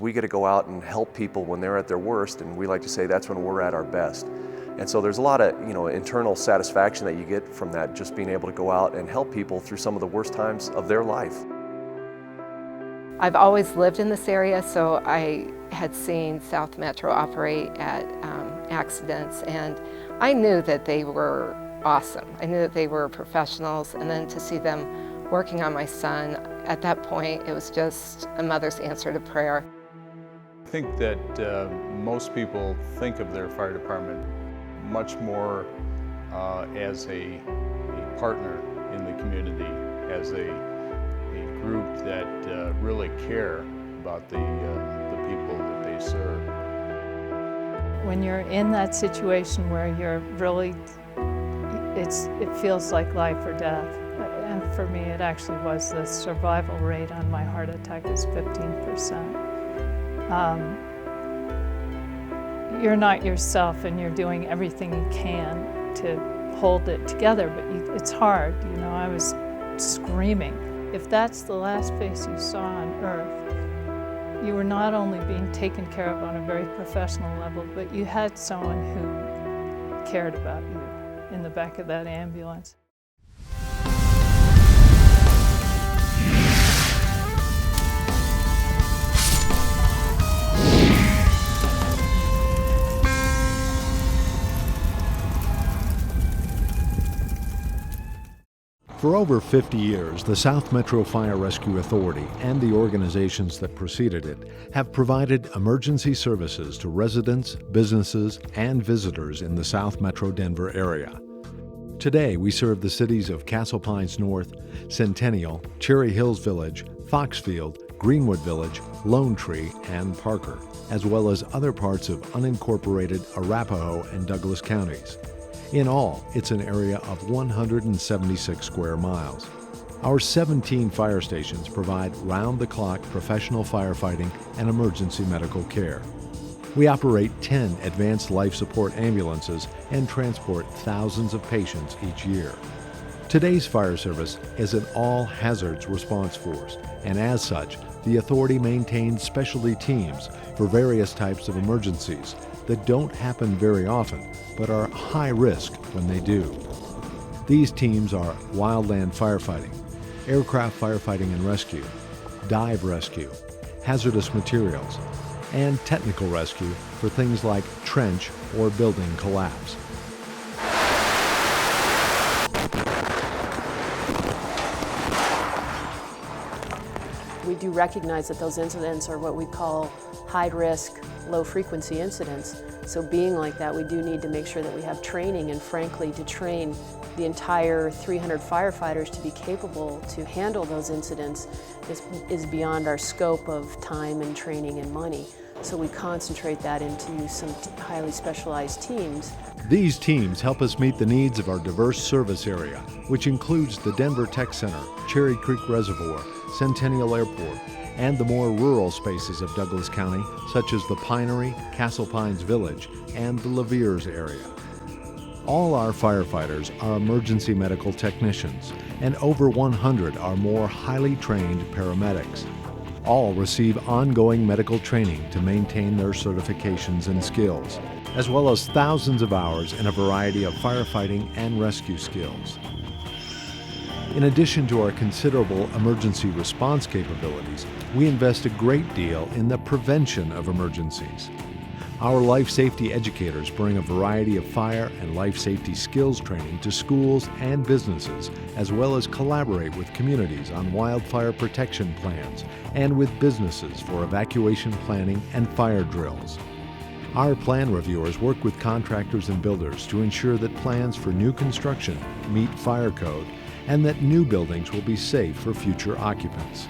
We get to go out and help people when they're at their worst, and we like to say that's when we're at our best. And so there's a lot of internal satisfaction that you get from that, just being able to go out and help people through some of the worst times of their life. I've always lived in this area, so I had seen South Metro operate at accidents, and I knew that they were awesome. I knew that they were professionals, and then to see them working on my son, at that point, it was just a mother's answer to prayer. I think that most people think of their fire department much more as a partner in the community, as a group that really care about the people that they serve. When you're in that situation where you're really, it feels like life or death. And for me, it actually was. The survival rate on my heart attack is 15%. You're not yourself, and you're doing everything you can to hold it together, but it's hard. I was screaming. If that's the last face you saw on earth, you were not only being taken care of on a very professional level, but you had someone who cared about you in the back of that ambulance. For over 50 years, the South Metro Fire Rescue Authority and the organizations that preceded it have provided emergency services to residents, businesses, and visitors in the South Metro Denver area. Today, we serve the cities of Castle Pines North, Centennial, Cherry Hills Village, Foxfield, Greenwood Village, Lone Tree, and Parker, as well as other parts of unincorporated Arapahoe and Douglas counties. In all, it's an area of 176 square miles. Our 17 fire stations provide round-the-clock professional firefighting and emergency medical care. We operate 10 advanced life support ambulances and transport thousands of patients each year. Today's fire service is an all-hazards response force, and as such, the authority maintains specialty teams for various types of emergencies that don't happen very often, but are high risk when they do. These teams are wildland firefighting, aircraft firefighting and rescue, dive rescue, hazardous materials, and technical rescue for things like trench or building collapse. We do recognize that those incidents are what we call high-risk, low-frequency incidents. So being like that, we do need to make sure that we have training, and frankly, to train the entire 300 firefighters to be capable to handle those incidents is beyond our scope of time and training and money. So we concentrate that into some highly specialized teams. These teams help us meet the needs of our diverse service area, which includes the Denver Tech Center, Cherry Creek Reservoir, Centennial Airport, and the more rural spaces of Douglas County, such as the Pinery, Castle Pines Village, and the Laviers area. All our firefighters are emergency medical technicians, and over 100 are more highly trained paramedics. All receive ongoing medical training to maintain their certifications and skills, as well as thousands of hours in a variety of firefighting and rescue skills. In addition to our considerable emergency response capabilities, we invest a great deal in the prevention of emergencies. Our life safety educators bring a variety of fire and life safety skills training to schools and businesses, as well as collaborate with communities on wildfire protection plans and with businesses for evacuation planning and fire drills. Our plan reviewers work with contractors and builders to ensure that plans for new construction meet fire code and that new buildings will be safe for future occupants.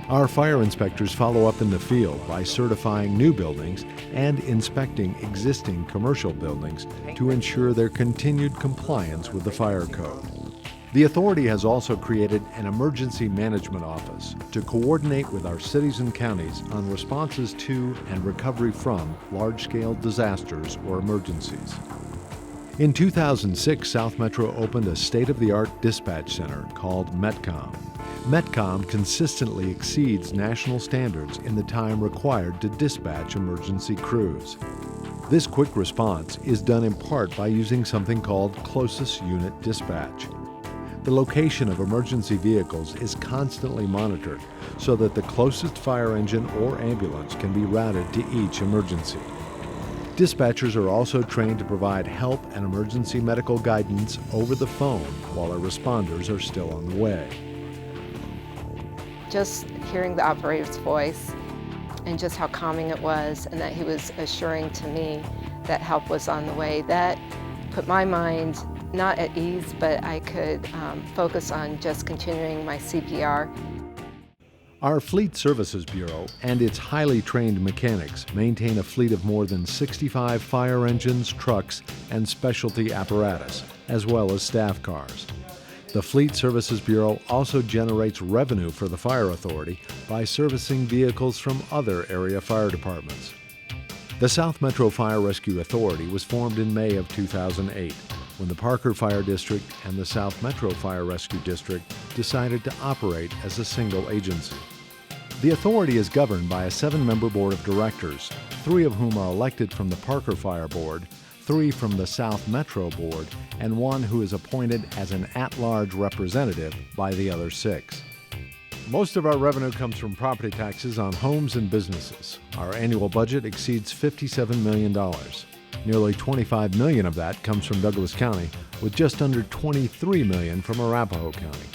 Our fire inspectors follow up in the field by certifying new buildings and inspecting existing commercial buildings to ensure their continued compliance with the fire code. The authority has also created an emergency management office to coordinate with our cities and counties on responses to and recovery from large-scale disasters or emergencies. In 2006, South Metro opened a state-of-the-art dispatch center called Metcom. Metcom consistently exceeds national standards in the time required to dispatch emergency crews. This quick response is done in part by using something called closest unit dispatch. The location of emergency vehicles is constantly monitored so that the closest fire engine or ambulance can be routed to each emergency. Dispatchers are also trained to provide help and emergency medical guidance over the phone while our responders are still on the way. Just hearing the operator's voice and just how calming it was, and that he was assuring to me that help was on the way, that put my mind not at ease, but I could focus on just continuing my CPR. Our Fleet Services Bureau and its highly trained mechanics maintain a fleet of more than 65 fire engines, trucks, and specialty apparatus, as well as staff cars. The Fleet Services Bureau also generates revenue for the Fire Authority by servicing vehicles from other area fire departments. The South Metro Fire Rescue Authority was formed in May of 2008 when the Parker Fire District and the South Metro Fire Rescue District decided to operate as a single agency. The authority is governed by a 7-member board of directors, 3 of whom are elected from the Parker Fire Board, 3 from the South Metro Board, and 1 who is appointed as an at-large representative by the other 6. Most of our revenue comes from property taxes on homes and businesses. Our annual budget exceeds $57 million. Nearly $25 million of that comes from Douglas County, with just under $23 million from Arapahoe County.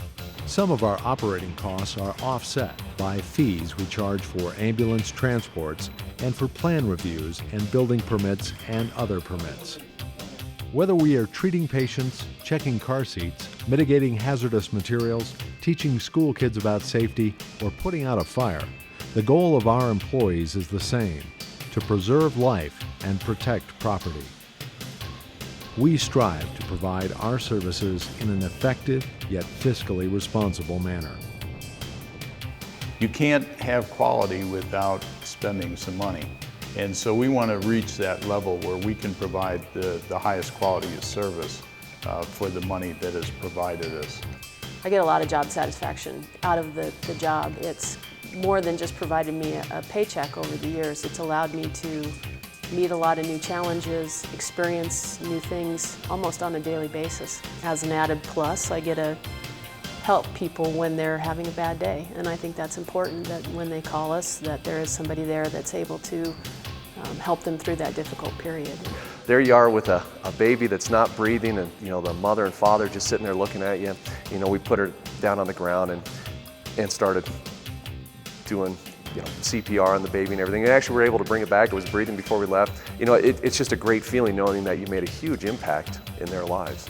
Some of our operating costs are offset by fees we charge for ambulance transports and for plan reviews and building permits and other permits. Whether we are treating patients, checking car seats, mitigating hazardous materials, teaching school kids about safety, or putting out a fire, the goal of our employees is the same: to preserve life and protect property. We strive to provide our services in an effective yet fiscally responsible manner. You can't have quality without spending some money. And so we want to reach that level where we can provide the highest quality of service for the money that is provided us. I get a lot of job satisfaction out of the job. It's more than just provided me a paycheck over the years. It's allowed me to meet a lot of new challenges, experience new things almost on a daily basis. As an added plus, I get to help people when they're having a bad day, and I think that's important, that when they call us, that there is somebody there that's able to help them through that difficult period. There you are with a baby that's not breathing, and the mother and father just sitting there looking at you. We put her down on the ground and started doing CPR on the baby and everything. And actually we were able to bring it back. It was breathing before we left. It's just a great feeling knowing that you made a huge impact in their lives.